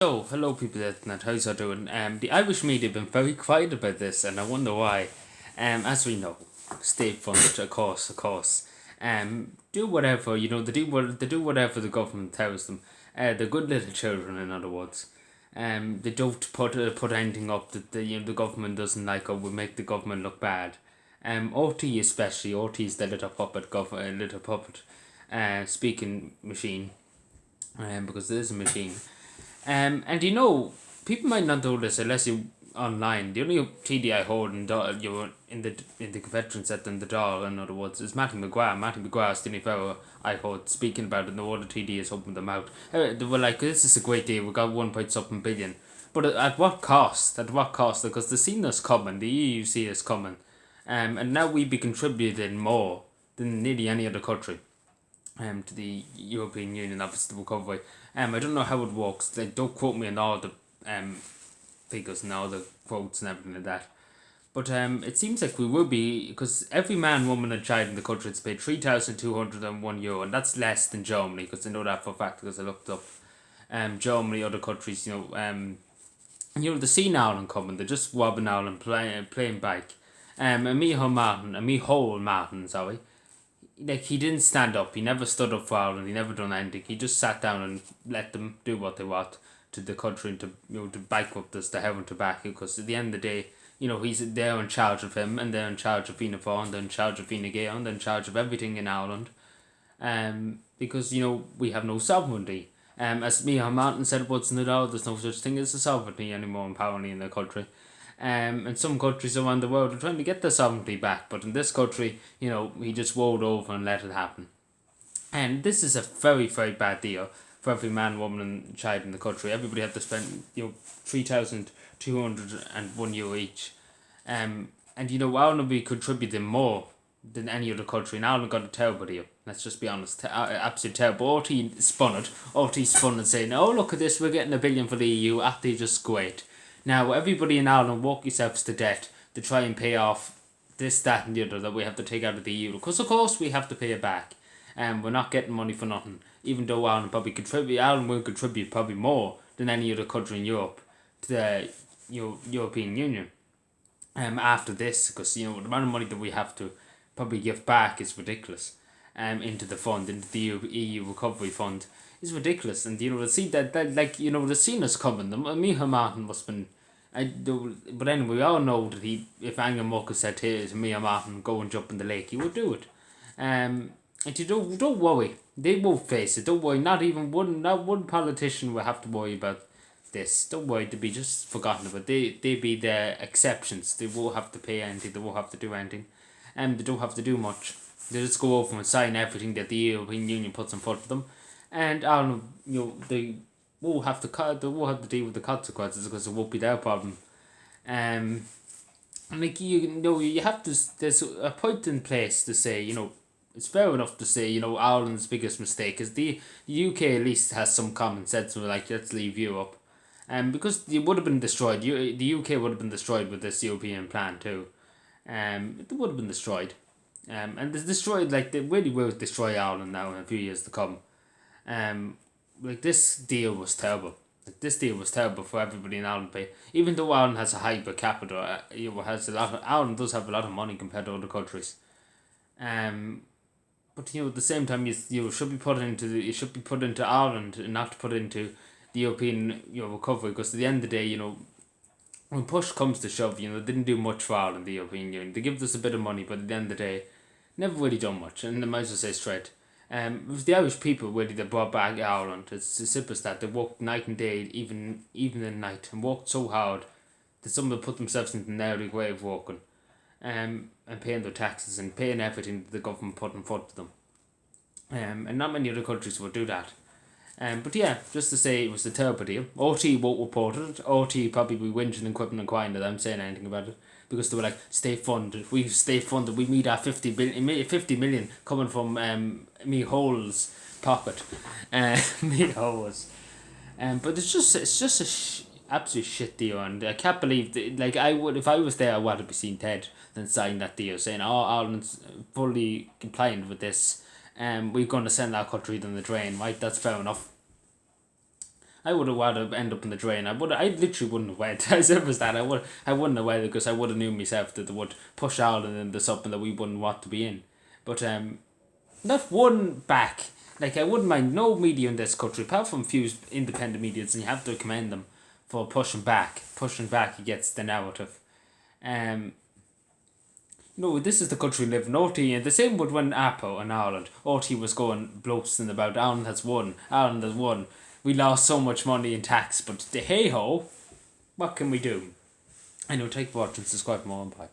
So, hello people at net, how's you doing? The Irish media have been very quiet about this, and I wonder why. As we know, state funded, of course. Do whatever they do whatever the government tells them. They're good little children, in other words. They don't put anything up that the government doesn't like or will make the government look bad. RT especially, RT is the little puppet, speaking machine. Because it is a machine. And people might not know this unless you online. The only TD I hold in the veteran set in the door, in other words, is Matty McGuire. Matty McGuire, Stinny Farrow, I heard speaking about it, and the other TD has opened them out. They were like, this is a great deal, we got 1 point something billion. But at what cost? At what cost? Because they've seen us coming, the EU see us coming. And now we be contributing more than nearly any other country to the European Union Office of Recovery. I don't know how it works. Like, don't quote me on all the figures and all the quotes and everything like that. But it seems like we will be, because every man, woman, and child in the country is paid €3,201, and that's less than Germany, because I know that for a fact because I looked up Germany, other countries. They see Ireland coming. They're just wobbing Ireland, playing bike. And Micheál Martin, sorry, like, he didn't stand up. He never stood up for Ireland. He never done anything. He just sat down and let them do what they want to the country and to bankrupt us, to hell and tobacco. Because at the end of the day, they're in charge of him, and they're in charge of Fianna Fáil, and they're in charge of Fine Gael, and they're in charge of everything in Ireland. Because we have no sovereignty. As Micheál Martin said once in the law, there's no such thing as a sovereignty anymore apparently in the country. And some countries around the world are trying to get their sovereignty back, but in this country, he just rolled over and let it happen. And this is a very, very bad deal for every man, woman, and child in the country. Everybody had to spend, €3,201 each. And Ireland will be contributing more than any other country. And Ireland got a terrible deal. Let's just be honest. Absolutely terrible. RT spun it. RT spun it saying, oh, look at this, we're getting $1 billion for the EU. After just great. Now, everybody in Ireland, work yourselves to death to try and pay off this, that, and the other that we have to take out of the EU. Because, of course, we have to pay it back. We're not getting money for nothing. Even though Ireland will contribute probably more than any other country in Europe to the European Union. After this, because the amount of money that we have to probably give back is ridiculous. Into the fund, into the EU recovery fund, is ridiculous. And to see that the seen us coming. Micheál Martin must have been. But anyway, we all know that if Angela Merkel said to Micheál Martin, go and jump in the lake, he would do it. And you don't worry, they won't face it. Don't worry, not one politician will have to worry about this. Don't worry, they'll be just forgotten about. They be the exceptions. They won't have to pay anything. They won't have to do anything, and they don't have to do much. They just go over and sign everything that the European Union puts in front of them, and they won't have to deal with the consequences because it won't be their problem. And you have to. There's a point in place to say it's fair enough to say Ireland's biggest mistake is the UK at least has some common sense. We're like, let's leave Europe. Because it would have been destroyed. The UK would have been destroyed with this European plan too. It would have been destroyed. And it's destroyed, like, they really will destroy Ireland now in a few years to come. This deal was terrible. This deal was terrible for everybody in Ireland. Even though Ireland has a high per capita, Ireland does have a lot of money compared to other countries. But at the same time, you should be put into Ireland and not put into the European recovery, because at the end of the day, when push comes to shove, they didn't do much for Ireland, the European Union. They give us a bit of money, but at the end of the day, never really done much, and they might as well say straight. It was the Irish people really that brought back Ireland. It's as simple as that. They worked night and day, even at night, and worked so hard that some of them put themselves into an early way of working, and paying their taxes and paying everything that the government put in front of them. And not many other countries would do that. But yeah, just to say it was a terrible deal. RT won't report it. RT probably be whinging and quipping and crying that I'm saying anything about it, because they were like, stay funded. We stay funded. We need our 50 million coming from Micheál's pocket. Micheál's. But it's just a absolute shit deal, and I can't believe that, like, I would, if I was there, I would have been seen dead than sign that deal, saying, oh, Ireland's fully compliant with this. We're going to send our country down the drain, right? That's fair enough. I would have rather end up in the drain. I literally wouldn't have went. As simple as that. I wouldn't have went because I would have knew myself that they would push Ireland into something that we wouldn't want to be in. But not one back. Like, I wouldn't mind no media in this country, apart from few independent medias, and you have to commend them for pushing back against the narrative. No, this is the country we live in. OT, and the same would when Apple in Ireland. OT was going boasting about Ireland has won. We lost so much money in tax, but hey ho, what can we do? I know, take watch and subscribe for more Empire.